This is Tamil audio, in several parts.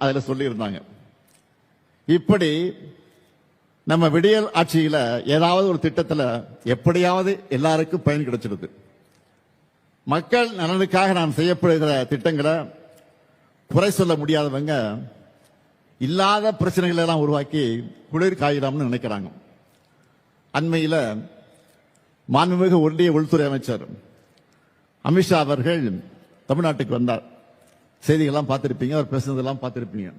அதுல சொல்லியிருந்தாங்க. இப்படி நம்ம விடியல் ஆட்சியில ஏதாவது ஒரு திட்டத்துல எப்படியாவது எல்லாருக்கும் பயன் கிடைச்சிடுது. மக்கள் நலனுக்காக நாம் செய்யப்படுகிற திட்டங்களை குறை சொல்ல முடியாதவங்க இல்லாத பிரச்சனைகளை எல்லாம் உருவாக்கி குளிர் காயிலாம்னு நினைக்கிறாங்க. அண்மையில் மாண்புமிகு ஒன்றிய உள்துறை அமைச்சர் அமித்ஷா அவர்கள் தமிழ்நாட்டுக்கு வந்தார். செய்திகள்லாம் பார்த்திருப்பீங்க, அவர் பேசுனதெல்லாம் பார்த்திருப்பீங்க.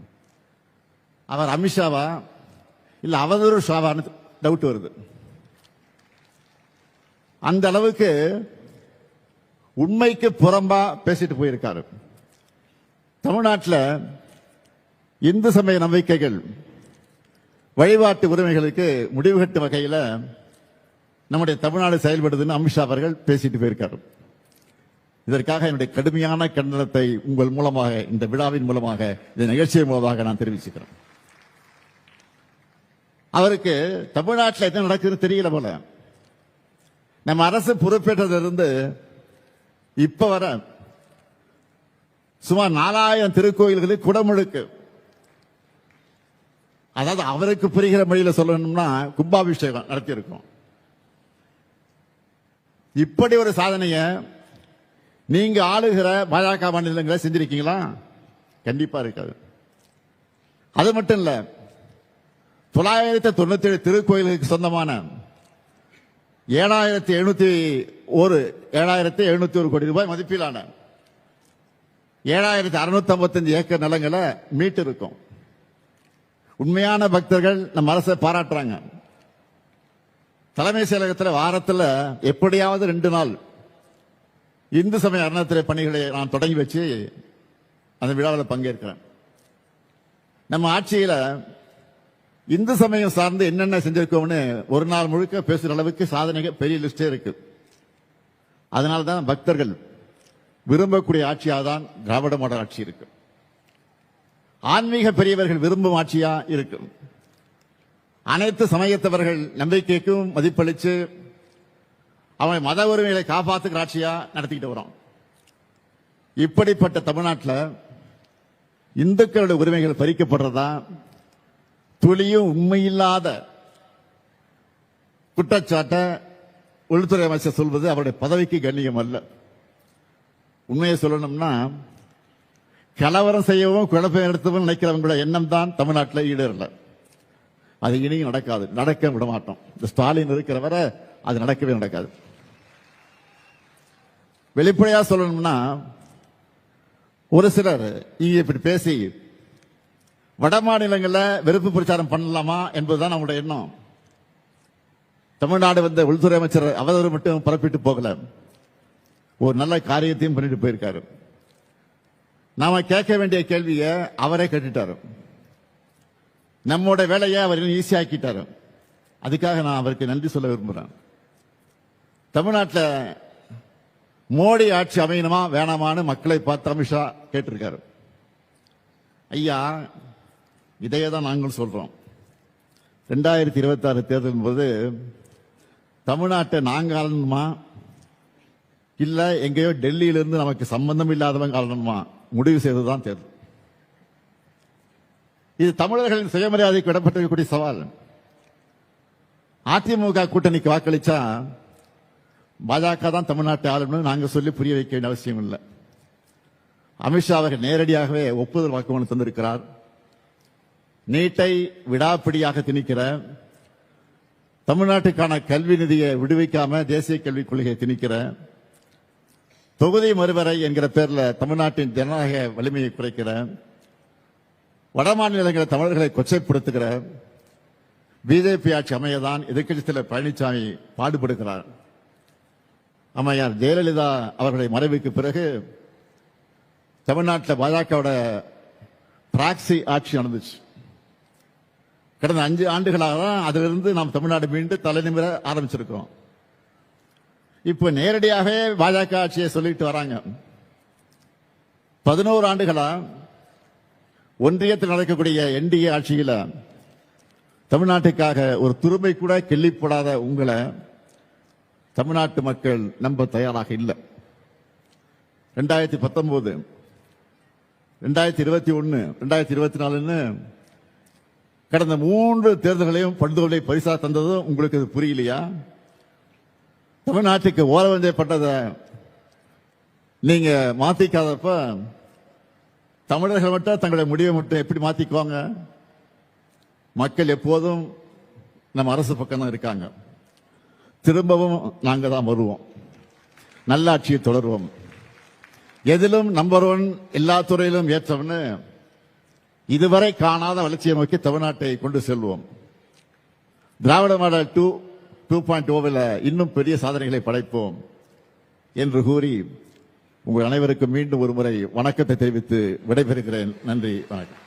அவர் அமித்ஷாவா இல்ல அவதூறு ஷாவான்னு டவுட் வருது. அந்த அளவுக்கு உண்மைக்கு புறம்பா பேசிட்டு போயிருக்காரு. தமிழ்நாட்டில் இந்து சமய நம்பிக்கைகள் வழிபாட்டு உரிமைகளுக்கு முடிவு கட்டும் வகையில் நம்முடைய தமிழ்நாடு செயல்படுதுன்னு அமித்ஷா அவர்கள் பேசிட்டு போயிருக்காரு. இதற்காக என்னுடைய கடுமையான கண்டனத்தை உங்கள் மூலமாக, இந்த விழாவின் மூலமாக, இந்த நிகழ்ச்சியின் மூலமாக நான் தெரிவிச்சுக்கிறேன். அவருக்கு தமிழ்நாட்டில் என்ன நடக்குதுன்னு தெரியல போல. நம்ம அரசு பொறுப்பேற்றதிலிருந்து இப்ப வர சுமார் 4000 திருக்கோயில்களுக்கு குடமுழுக்கு. அதாவது அவருக்கு புரிகிற மொழியில சொல்லணும்னா கும்பாபிஷேகம் நடத்தியிருக்கோம். இப்படி ஒரு சாதனைய நீங்க ஆளுகிற பாஜக மாநிலங்களை செஞ்சிருக்கீங்களா? கண்டிப்பா இருக்காது. அது மட்டும் இல்ல, 997 திருக்கோயில்களுக்கு சொந்தமான 7,701 கோடி ரூபாய் மதிப்பிலான 7,655 ஏக்கர் நிலங்களை மீட்டு இருக்கும். உண்மையான பக்தர்கள் நம்ம அரசை பாராட்டுறாங்க. தலைமை செயலகத்தில் வாரத்தில் எப்படியாவது 2 நாள் இந்து சமய அறநிலையத்துறை பணிகளை நான் தொடங்கி வச்சு அந்த விழாவில் பங்கேற்கிறேன். நம்ம ஆட்சியில இந்து சமயம் சார்ந்து என்னென்ன செஞ்சிருக்கோம்னு ஒரு நாள் முழுக்க பேசுற அளவுக்கு சாதனைகள் பெரிய லிஸ்டே இருக்கு. அதனால்தான் பக்தர்கள் விரும்பக்கூடிய ஆட்சியாக தான் திராவிட மாடல் ஆட்சி இருக்கு. ஆன்மீக பெரியவர்கள் விரும்பும் ஆட்சியா இருக்கு. அனைத்து சமயத்தவர்கள் நம்பிக்கைக்கும் மதிப்பளிச்சு அவன் மத உரிமைகளை காப்பாற்றுகிற ஆட்சியா நடத்திக்கிட்டு வரோம். இப்படிப்பட்ட தமிழ்நாட்டில் இந்துக்களுடைய உரிமைகள் பறிக்கப்படுறதா துளியும் உண்மையில்லாத குற்றச்சாட்டை உள்துறை அமைச்சர் சொல்வது அவருடைய பதவிக்கு கண்ணியம் அல்ல. உண்மையை சொல்லணும்னா கலவரம் செய்யவும் குழப்பம் எடுத்தவும் நினைக்கிறவங்களோட எண்ணம் தான் தமிழ்நாட்டில் ஈடேறல. அது இனியும் நடக்காது, நடக்க விட மாட்டோம். இந்த ஸ்டாலின் இருக்கிற வரை அது நடக்கவே நடக்காது. வெளிப்படையா சொல்லணும்னா ஒரு சிலர் இங்க இப்படி பேசி வட மாநிலங்களில் வெறுப்பு பிரச்சாரம் பண்ணலாமா என்பதுதான் நம்முடைய எண்ணம். தமிழ்நாடு வந்த உள்துறை அமைச்சர் அவதூறு மட்டும் பரப்பிட்டு போகல, ஒரு நல்ல காரியத்தையும் பண்ணிட்டு போயிருக்காரு. நாம கேட்க வேண்டிய கேள்வியை அவரே கேட்டுட்டாரு. நம்மோட வேலையை அவர் ஈஸியாக்கிட்டாரு. அதுக்காக நான் அவருக்கு நன்றி சொல்ல விரும்புகிறேன். தமிழ்நாட்டில் மோடி ஆட்சி அமையணுமா வேணாமான்னு மக்களை பார்த்து அமித்ஷா கேட்டிருக்காரு. ஐயா, இதையே தான் நாங்கள் சொல்றோம். 2026 தேர்தலின் போது தமிழ்நாட்டை நாங்க ஆளணுமா இல்ல எங்கேயோ டெல்லியிலிருந்து நமக்கு சம்பந்தம் இல்லாதவங்க ஆளணுமா முடிவு செய்வதுதான் தேர்தல். இது தமிழர்களின் சுயமரியாதைக்கு விடப்பட்டிருக்கக்கூடிய சவால். அதிமுக கூட்டணிக்கு வாக்களிச்சா பாஜக தான் தமிழ்நாட்டை ஆளணும்னு நாங்க சொல்லி புரிய வைக்க வேண்டிய அவசியம் இல்லை. அமித்ஷா அவர்கள் நேரடியாகவே ஒப்புதல் வாக்குமூலம் தந்திருக்கிறார். நீட்டை விடாப்பிடியாக திணிக்கிற, தமிழ்நாட்டுக்கான கல்வி நிதியை விடுவிக்காம தேசிய கல்விக் கொள்கையை திணிக்கிற, தொகுதி மறுவரை என்கிற பேரில் தமிழ்நாட்டின் ஜனநாயக வலிமையை குறைக்கிற, வடமாநிலங்களை தமிழர்களை கொச்சைப்படுத்துகிற பிஜேபி ஆட்சி அமையதான் எதிர்க்கட்சித் தலைவர் பழனிசாமி பாடுபடுகிறார். அம்மையார் ஜெயலலிதா அவர்களுடைய மறைவுக்கு பிறகு தமிழ்நாட்டில் பாஜகவோட பிராக்சி ஆட்சி நடந்துச்சு. கடந்த 5 ஆண்டுகளாக தான் அதிலிருந்து நாம் தமிழ்நாடு மீண்டும் தலைநிமிர ஆரம்பிச்சிருக்கோம். இப்ப நேரடியாகவே பாஜக ஆட்சியை சொல்லிட்டு வராங்க. 11 ஆண்டுகளா ஒன்றியத்தில் நடக்கக்கூடிய என்டிஏ ஆட்சியில தமிழ்நாட்டுக்காக ஒரு துருமை கூட கிள்ளி போடாத உங்களை தமிழ்நாட்டு மக்கள் நம்ப தயாராக இல்லை. 2019 2021 2024 கடந்த 3 தேர்தல்களையும் படுதோலை பரிசா தந்ததும் உங்களுக்கு இது புரியலையா? தமிழ்நாட்டுக்கு ஓரவஞ்சப்பட்டதை நீங்க மாத்திக்காதப்ப தமிழர்கள் மட்டும் தங்களுடைய முடிவை மட்டும் எப்படி மாத்திக்குவாங்க? மக்கள் எப்போதும் நம்ம அரசு பக்கம் தான் இருக்காங்க. திரும்பவும் நாங்க தான் வருவோம். நல்லாட்சியை தொடருவோம். எதிலும் நம்பர் 1, எல்லா துறையிலும் ஏற்றவன்னு இதுவரை காணாத வளர்ச்சியை நோக்கி தமிழ்நாட்டை கொண்டு செல்வோம். திராவிட மாடல் 2.0 இன்னும் பெரிய சாதனைகளை படைப்போம் என்று கூறி உங்கள் அனைவருக்கும் மீண்டும் ஒரு முறை வணக்கத்தை தெரிவித்து விடைபெறுகிறேன். நன்றி, வணக்கம்.